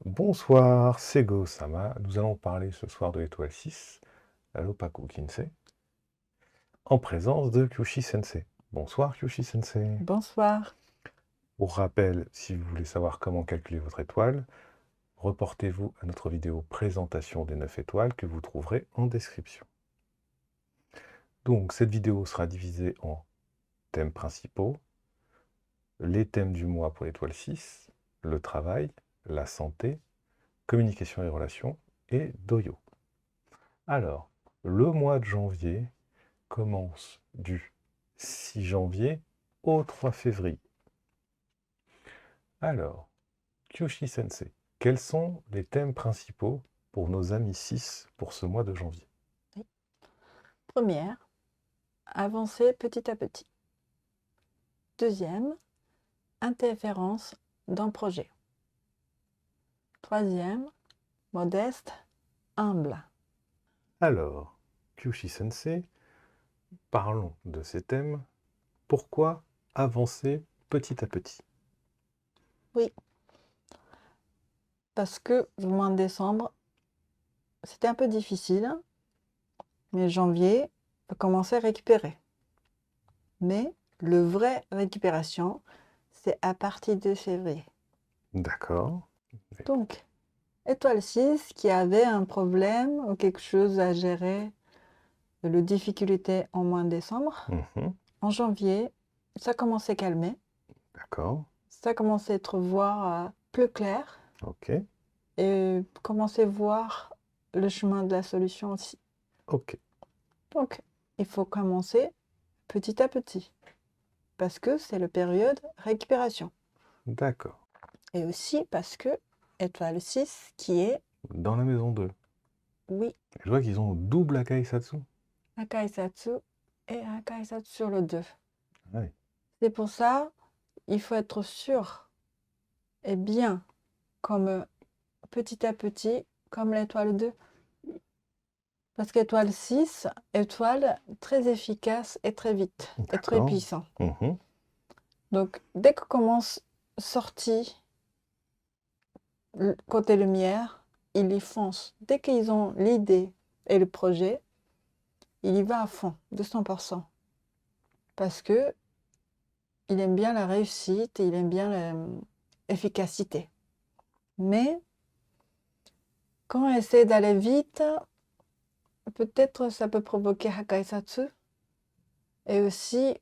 Bonsoir, c'est Go-sama. Nous allons parler ce soir de l'étoile 6, la Lopaku Kinsei, en présence de Kyoshi Sensei. Bonsoir Kyoshi Sensei. Bonsoir. Pour rappel, si vous voulez savoir comment calculer votre étoile, reportez-vous à notre vidéo présentation des 9 étoiles que vous trouverez en description. Donc cette vidéo sera divisée en thèmes principaux, les thèmes du mois pour l'étoile 6, le travail, la santé, communication et relations, et Doyo. Alors, le mois de janvier commence du 6 janvier au 3 février. Alors, Kyoshi Sensei, quels sont les thèmes principaux pour nos amis 6 pour ce mois de janvier? Première, avancer petit à petit. Deuxième, interférence d'un projet. Troisième, modeste, humble. Alors, Kyoshi Sensei, parlons de ces thèmes. Pourquoi avancer petit à petit? Oui, parce que le mois de décembre, c'était un peu difficile, mais janvier, on peut commencer à récupérer. Mais le vrai récupération, c'est à partir de février. D'accord. Donc, étoile 6 qui avait un problème ou quelque chose à gérer, de difficulté en mois de décembre. En janvier, ça commençait à calmer, D'accord. ça commençait à être voir plus clair Ok. et commencer à voir le chemin de la solution aussi. Ok. Donc, il faut commencer petit à petit parce que c'est la période récupération. D'accord. Et aussi parce que étoile 6 qui est, Dans la maison 2. oui, Je vois qu'ils ont double Akaisatsu. Akaisatsu et Akaisatsu sur le 2. Oui. C'est pour ça, il faut être sûr et bien comme petit à petit, comme l'étoile 2. Parce qu'étoile 6, étoile très efficace et très vite, et très D'accord. puissant. Donc, dès qu'on commence sortie côté lumière, ils y foncent. Dès qu'ils ont l'idée et le projet, il y va à fond, 200%. Parce que il aime bien la réussite, il aime bien l'efficacité. Mais quand on essaie d'aller vite, peut-être ça peut provoquer Hakaisatsu et aussi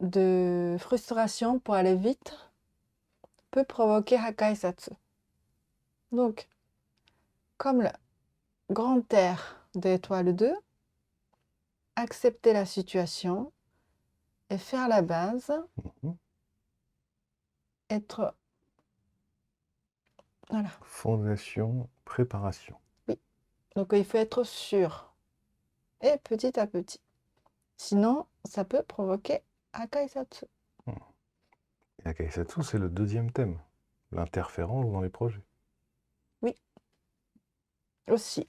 de frustration pour aller vite peut provoquer Hakaisatsu. Donc, comme le grand air de l'étoile 2, accepter la situation et faire la base, être... Voilà. Fondation, préparation. Oui. Donc, il faut être sûr et petit à petit. Sinon, ça peut provoquer Hakaisatsu. Et Akaisatsu, c'est le deuxième thème, l'interférence dans les projets. Oui, aussi.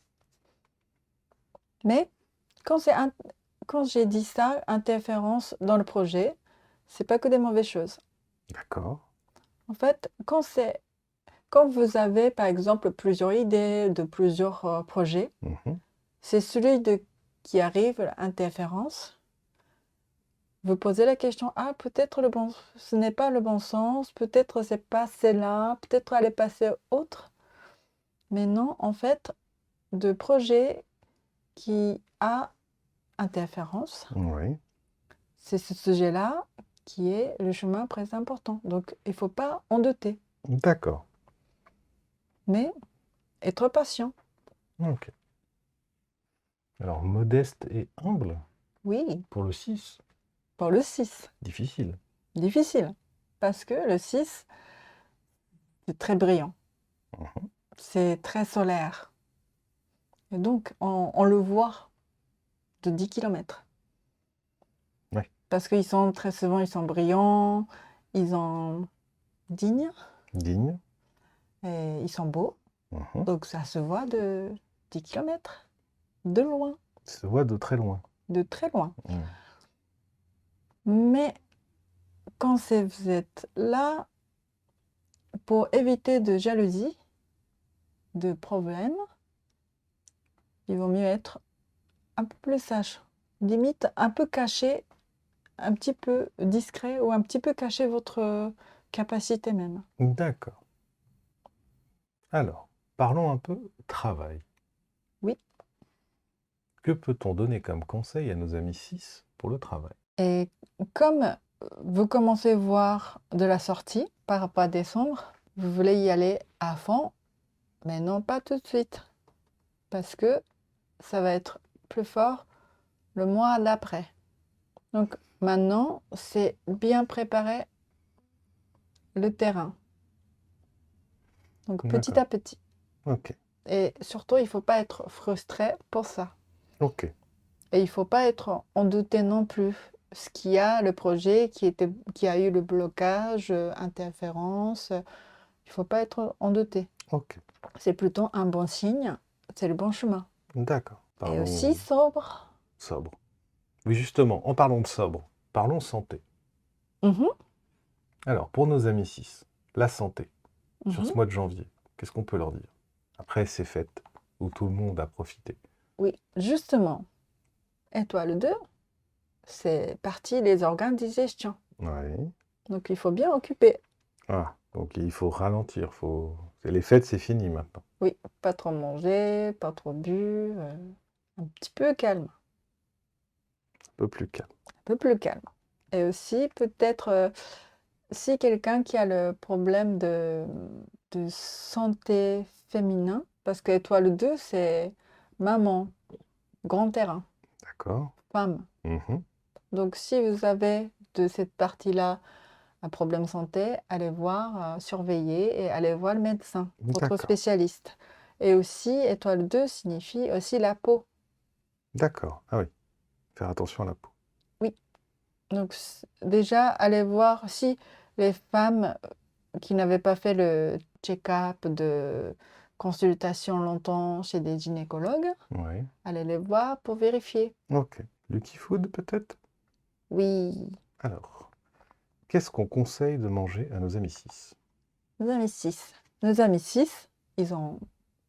Mais quand j'ai dit ça, interférence dans le projet, c'est pas que des mauvaises choses. D'accord. En fait, quand vous avez, par exemple, plusieurs idées de plusieurs projets, c'est celui qui arrive, l'interférence. Vous posez la question, ah, peut-être ce n'est pas le bon sens, peut-être c'est pas celle-là, peut-être elle est passée autre. Mais non, en fait, de projet qui a interférence, Oui. c'est ce sujet-là qui est le chemin très important. Donc, il ne faut pas en douter, D'accord. mais être patient. Ok. Alors, modeste et humble Oui, pour le 6. pour le 6. Difficile. Difficile, parce que le 6, c'est très brillant, c'est très solaire. Et donc, on le voit de 10 km. Oui. Parce qu'ils sont très souvent, ils sont brillants, ils sont dignes, Digne. et ils sont beaux. Donc, ça se voit de 10 km, de loin, Ça se voit de très loin. de très loin. Mais quand vous êtes là, pour éviter de jalousie, de problèmes, il vaut mieux être un peu plus sage. Limite, un peu caché, un petit peu discret ou un petit peu caché votre capacité même. D'accord. Alors, parlons un peu travail. Oui. Que peut-on donner comme conseil à nos amis 6 pour le travail? Et comme vous commencez à voir de la sortie par rapport à décembre, vous voulez y aller à fond, mais non pas tout de suite. Parce que ça va être plus fort le mois d'après. Donc maintenant, c'est bien préparer le terrain. Donc petit D'accord. à petit. Ok. Et surtout, il ne faut pas être frustré pour ça. Ok. Et il ne faut pas être en douter non plus. Ce qu'il y a, le projet qui a eu le blocage, interférence, il ne faut pas être en douter. Ok. C'est plutôt un bon signe, c'est le bon chemin. D'accord. Et aussi Parlons sobre. sobre. Oui, justement, en parlant de sobre, parlons santé. Mhm, Alors, pour nos amis 6, la santé, sur mhm. ce mois de janvier, qu'est-ce qu'on peut leur dire? Après ces fêtes où tout le monde a profité. Oui, justement. Étoile 2, c'est parti les organes de digestion. Oui. Donc il faut bien occuper. Ah, donc il faut ralentir. Les fêtes, c'est fini maintenant. Oui, pas trop manger, pas trop bu, un petit peu calme, Un peu plus calme. un peu plus calme. Et aussi peut-être si quelqu'un qui a le problème de santé féminin, parce que étoile 2, c'est maman, grand terrain, D'accord. femme. Mhm. Donc si vous avez de cette partie-là un problème santé, allez voir, surveiller et allez voir le médecin, votre D'accord. spécialiste. Et aussi, étoile 2 signifie aussi la peau. D'accord. Ah oui. Faire attention à la peau. Oui, donc déjà, allez voir si les femmes qui n'avaient pas fait le check-up de consultation longtemps chez des gynécologues, Oui. allez les voir pour vérifier. Ok. Lucky Food, peut-être? Oui, Alors, qu'est-ce qu'on conseille de manger à nos amis 6? nos amis 6. Nos amis 6, ils ont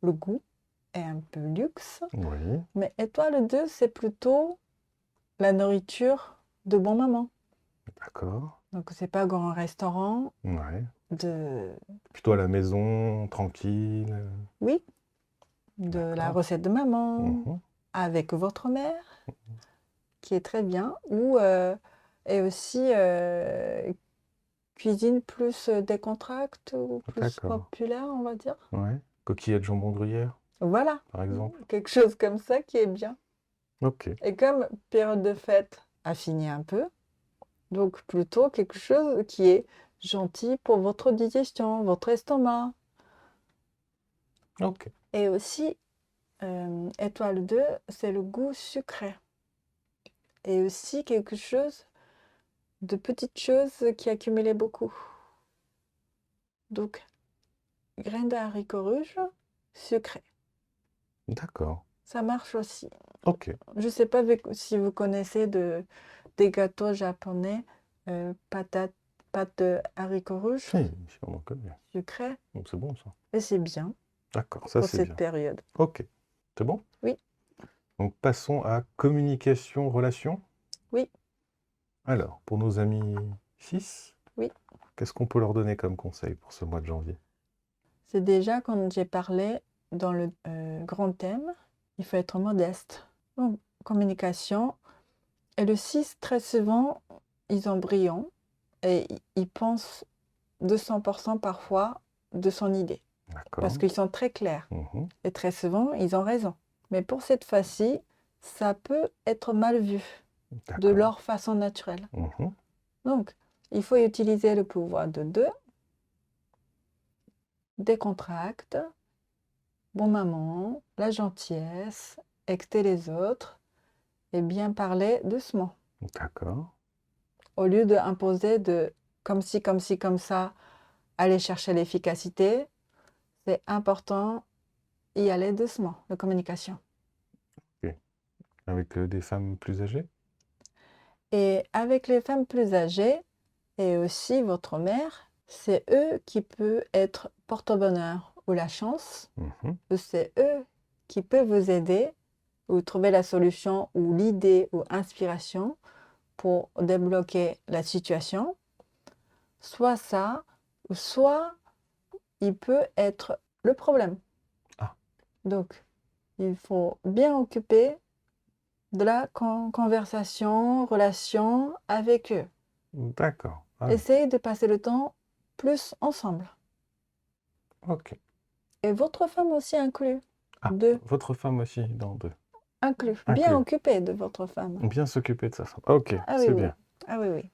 le goût et un peu luxe. Oui. Mais étoile 2, c'est plutôt la nourriture de bon maman. D'accord. Donc, c'est pas grand restaurant Ouais. de... Plutôt à la maison, tranquille. Oui, de la D'accord. recette de maman, Mhm. avec votre mère, qui est très bien. Et aussi cuisine plus décontracte ou plus D'accord. populaire, on va dire. Ouais. Coquillette jambon gruyère, Voilà, par exemple. quelque chose comme ça qui est bien. Ok. Et comme période de fête a fini un peu, donc plutôt quelque chose qui est gentil pour votre digestion, votre estomac. Ok. Et aussi, étoile 2, c'est le goût sucré. Et aussi quelque chose de petites choses qui accumulaient beaucoup. Donc, graines de haricots rouges, sucré. D'accord. Ça marche aussi. Ok. Je ne sais pas si vous connaissez des gâteaux japonais, pâte de haricots rouges, Si, si, on en connaît. sucré. Donc c'est bon ça. Et c'est bien D'accord, ça pour c'est cette bien. période. Ok. C'est bon? Oui, Donc passons à communication, relation. oui, Alors, pour nos amis 6, oui. qu'est-ce qu'on peut leur donner comme conseil pour ce mois de janvier? C'est déjà, comme j'ai parlé dans le grand thème, il faut être modeste. Donc, communication. Et le 6, très souvent, ils sont brillants et ils pensent 200% parfois de son idée. Parce D'accord. qu'ils sont très clairs. Mhm. Et très souvent, ils ont raison. Mais pour cette fois-ci, ça peut être mal vu de D'accord. leur façon naturelle. Mhm. Donc, il faut utiliser le pouvoir de 2, décontracte, bon maman, la gentillesse, écouter les autres et bien parler doucement. D'accord. Au lieu d'imposer de comme ci, comme ci, comme ça, aller chercher l'efficacité, c'est important y aller doucement, la communication. Ok. Avec des femmes plus âgées? Et avec les femmes plus âgées et aussi votre mère, c'est eux qui peuvent être porte-bonheur ou la chance, Mhm. c'est eux qui peuvent vous aider ou trouver la solution ou l'idée ou inspiration pour débloquer la situation. Soit ça, ou soit il peut être le problème. Ah, Donc, il faut bien occuper de la conversation, relation avec eux. d'accord. Ah oui, Essayez de passer le temps plus ensemble. ok. Et votre femme aussi inclus. Ah, Deux, votre femme aussi dans deux. inclus. Bien Inclus. occupé de votre femme. Bien s'occuper de sa femme. Ok, Ah oui, c'est oui. bien. Ah oui, oui.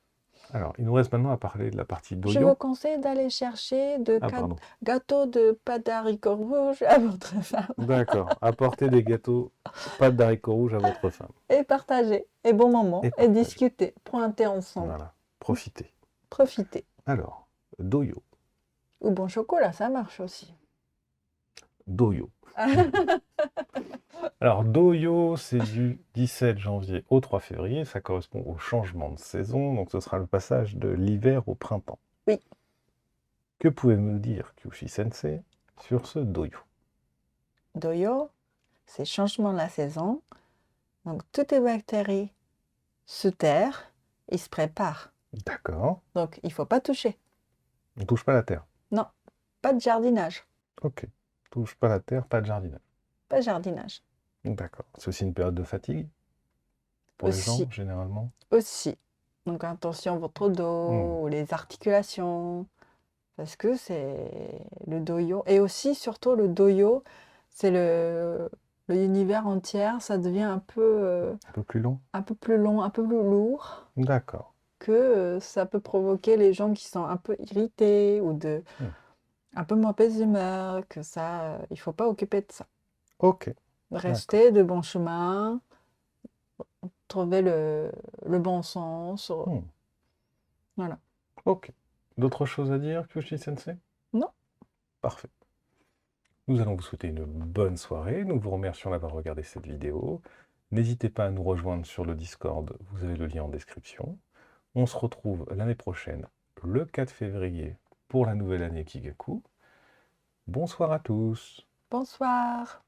Alors, il nous reste maintenant à parler de la partie Je vous doyo. conseille d'aller chercher de Ah, pardon. gâteaux de pâte d'haricots rouges à votre femme. D'accord. Apporter des gâteaux, pâte d'haricots rouges à votre femme. Et partager. Et bon moment. Et Et partager. discuter. Pointer ensemble. Voilà. Profitez. Profiter. Alors, doyo. Ou bon chocolat, ça marche aussi. Doyo. Alors, doyo, c'est du 17 janvier au 3 février. Ça correspond au changement de saison. Donc, ce sera le passage de l'hiver au printemps. Oui. Que pouvez-vous dire, Kyushi-sensei, sur ce doyo? Doyo, c'est changement de la saison. Donc, toutes les bactéries se terrent et se préparent. D'accord. Donc, il ne faut pas toucher. On ne touche pas la terre. Non, pas de jardinage. Ok. Touche pas la terre, pas de jardinage. Pas de jardinage. D'accord. C'est aussi une période de fatigue pour les gens, Aussi, généralement. aussi. Donc, attention, votre Hmm. dos, les articulations. Parce que c'est le doyo. Et aussi, surtout, le doyo, c'est l'univers entier. Ça devient Un peu plus long. un peu plus long, un peu plus lourd. D'accord. Que ça peut provoquer les gens qui sont un peu irrités ou Hmm. un peu mauvaise humeur, que ça, il faut pas occuper de ça. Ok. Rester de bon chemin, trouver le bon sens. Hmm. Voilà. Ok. D'autres choses à dire, Kyushi-sensei? Non, Parfait. Nous allons vous souhaiter une bonne soirée. Nous vous remercions d'avoir regardé cette vidéo. N'hésitez pas à nous rejoindre sur le Discord, vous avez le lien en description. On se retrouve l'année prochaine, le 4 février, pour la nouvelle année Kigaku. Bonsoir à tous. bonsoir.